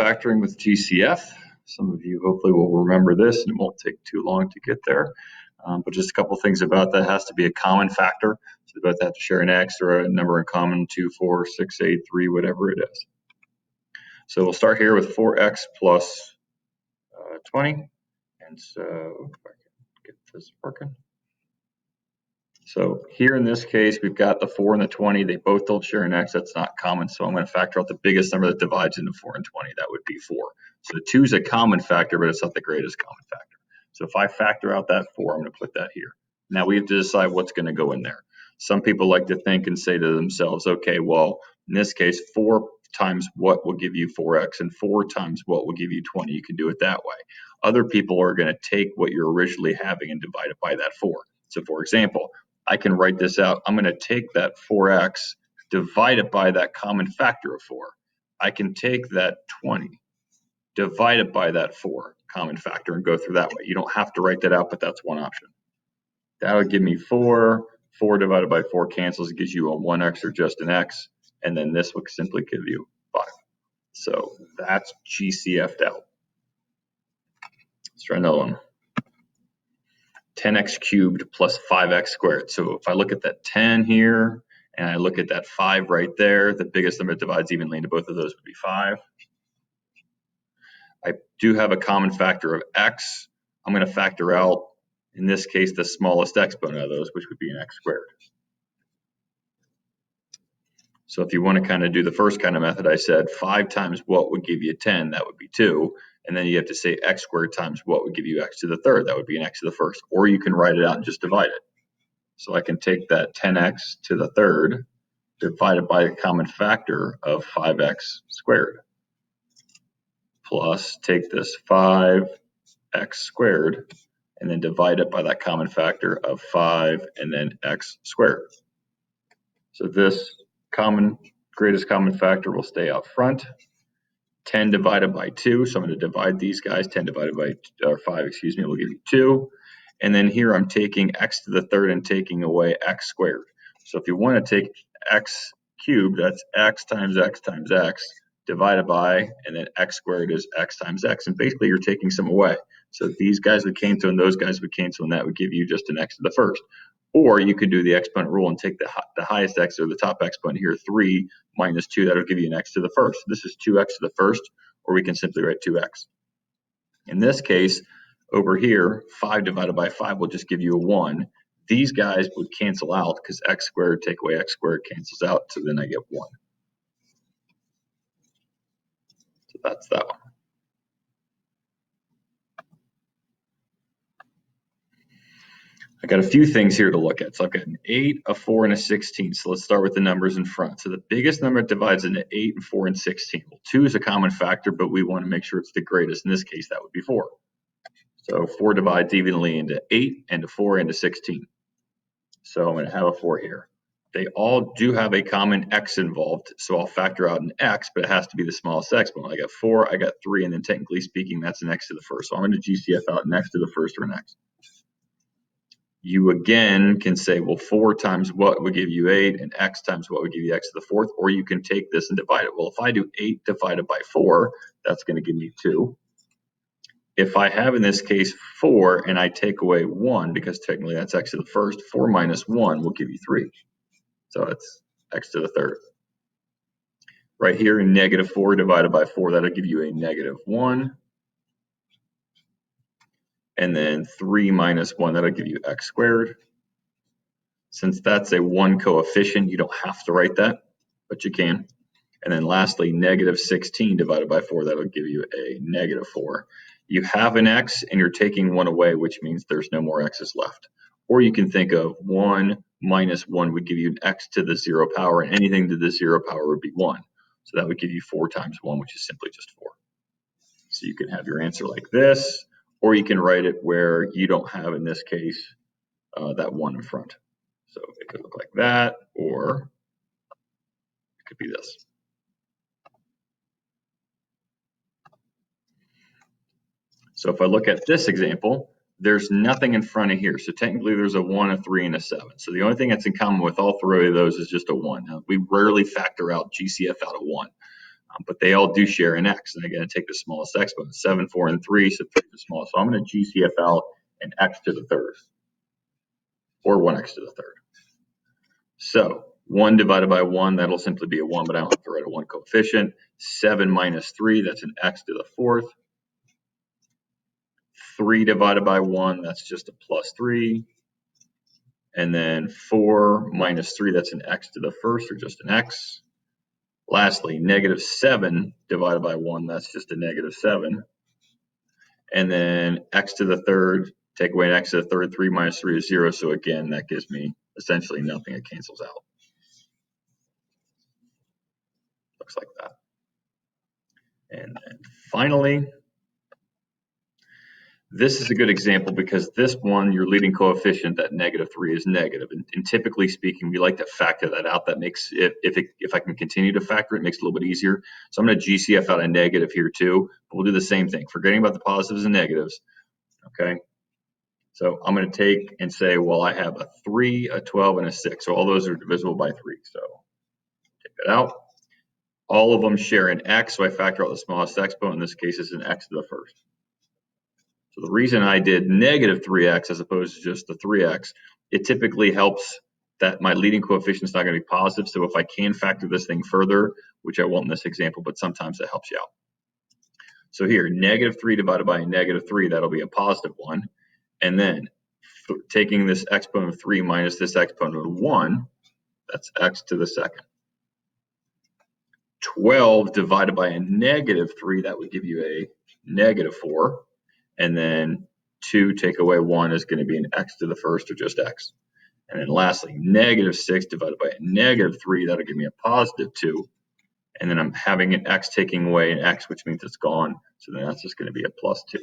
factoring with GCF. Some of you hopefully will remember this, and it won't take too long to get there. But just a couple things about that. It has to be a common factor. So they both have to share an x or a number in common, 2, 4, 6, 8, 3, whatever it is. So we'll start here with 4x plus 20. And so if I can get this working. So here in this case, we've got the 4 and the 20. They both don't share an x. That's not common. So I'm going to factor out the biggest number that divides into 4 and 20. That would be 4. So the 2 is a common factor, but it's not the greatest common factor. So if I factor out that 4, I'm going to put that here. Now we have to decide what's going to go in there. Some people like to think and say to themselves, okay, well, in this case, 4 times what will give you 4x, and 4 times what will give you 20. You can do it that way. Other people are going to take what you're originally having and divide it by that 4. So for example, I can write this out. I'm going to take that 4x, divide it by that common factor of 4. I can take that 20, divide it by that 4 common factor, and go through that way. You don't have to write that out, but that's one option. That would give me 4. 4 divided by 4 cancels. It gives you a 1x or just an x. And then this would simply give you 5. So that's GCF'd out. Let's try another one. 10x cubed plus 5x squared. So if I look at that 10 here, and I look at that 5 right there, the biggest number that divides evenly into both of those would be 5. I do have a common factor of x. I'm going to factor out, in this case, the smallest exponent of those, which would be an x squared. So if you want to kind of do the first kind of method, I said 5 times what would give you 10, that would be 2. And then you have to say x squared times what would give you x to the third, that would be an x to the first. Or you can write it out and just divide it. So I can take that 10x to the third, divided by the common factor of 5x squared, plus take this 5x squared, and then divide it by that common factor of 5 and then x squared. So this greatest common factor will stay out front. 10 divided by 2, so I'm going to divide these guys. 10 divided by 5, excuse me, will give you 2. And then here I'm taking x to the third and taking away x squared. So if you want to take x cubed, that's x times x times x, divided by, and then x squared is x times x. And basically you're taking some away. So these guys would cancel and those guys would cancel, and that would give you just an x to the first. Or you could do the exponent rule and take the highest x or the top exponent here, 3 minus 2, that'll give you an x to the first. This is 2x to the first, or we can simply write 2x. In this case, over here, 5 divided by 5 will just give you a 1. These guys would cancel out because x squared take away x squared cancels out, so then I get 1. So that's that one. I got a few things here to look at. So I've got an 8, a 4, and a 16. So let's start with the numbers in front. So the biggest number divides into 8 and 4 and 16. Well, 2 is a common factor, but we want to make sure it's the greatest. In this case, that would be 4. So 4 divides evenly into 8, and 4 into 16. So I'm going to have a 4 here. They all do have a common x involved, so I'll factor out an x, but it has to be the smallest exponent. I got 4, I got 3, and then technically speaking, that's an x to the first. So I'm going to GCF out an x to the first or an x. You again can say, well, 4 times what would give you 8, and x times what would give you x to the fourth, or you can take this and divide it. Well, if I do 8 divided by 4, that's going to give me 2. If I have, in this case, 4, and I take away 1, because technically that's x to the first, 4 minus 1 will give you 3. So it's x to the third. Right here, negative 4 divided by 4, that'll give you a negative 1. And then 3 minus 1, that'll give you x squared. Since that's a 1 coefficient, you don't have to write that, but you can. And then lastly, negative 16 divided by 4, that'll give you a negative 4. You have an x and you're taking 1 away, which means there's no more x's left. Or you can think of 1 minus 1 would give you an x to the 0 power, and anything to the 0 power would be 1. So that would give you 4 times 1, which is simply just 4. So you can have your answer like this, or you can write it where you don't have, in this case, that 1 in front. So it could look like that, or it could be this. So if I look at this example, there's nothing in front of here. So technically there's a 1, a 3, and a 7. So the only thing that's in common with all 3 of those is just a 1. Now, we rarely factor out GCF out of 1. But they all do share an x, and I'm going to take the smallest exponent. 7, 4, and 3, so 3 is the smallest. So I'm going to GCF out an x to the third, or 1x to the third. So 1 divided by 1, that'll simply be a 1, but I don't have to write a 1 coefficient. 7 minus 3, that's an x to the fourth. 3 divided by 1, that's just a plus 3. And then 4 minus 3, that's an x to the first, or just an x. Lastly, negative 7 divided by 1, that's just a negative 7. And then x to the third, take away an x to the third, 3 minus 3 is 0. So again, that gives me essentially nothing. It cancels out. Looks like that. And then finally, this is a good example because this one, your leading coefficient, that negative 3 is negative. And typically speaking, we like to factor that out. That makes it, if I can continue to factor it makes it a little bit easier. So I'm going to GCF out a negative here too. But we'll do the same thing, forgetting about the positives and negatives. Okay. So I'm going to take and say, well, I have a 3, a 12, and a 6. So all those are divisible by 3. So take that out. All of them share an x, so I factor out the smallest exponent. In this case, it's an x to the first. So the reason I did negative 3x as opposed to just the 3x, it typically helps that my leading coefficient is not going to be positive. So if I can factor this thing further, which I won't in this example, but sometimes it helps you out. So here, negative 3 divided by negative 3, that'll be a positive 1. And then taking this exponent of 3 minus this exponent of 1, that's x to the second. 12 divided by a negative 3, that would give you a negative 4. And then 2 take away 1 is going to be an x to the first, or just x. And then lastly, negative 6 divided by a negative 3, that'll give me a positive 2. And then I'm having an x taking away an x, which means it's gone. So then that's just going to be a plus 2.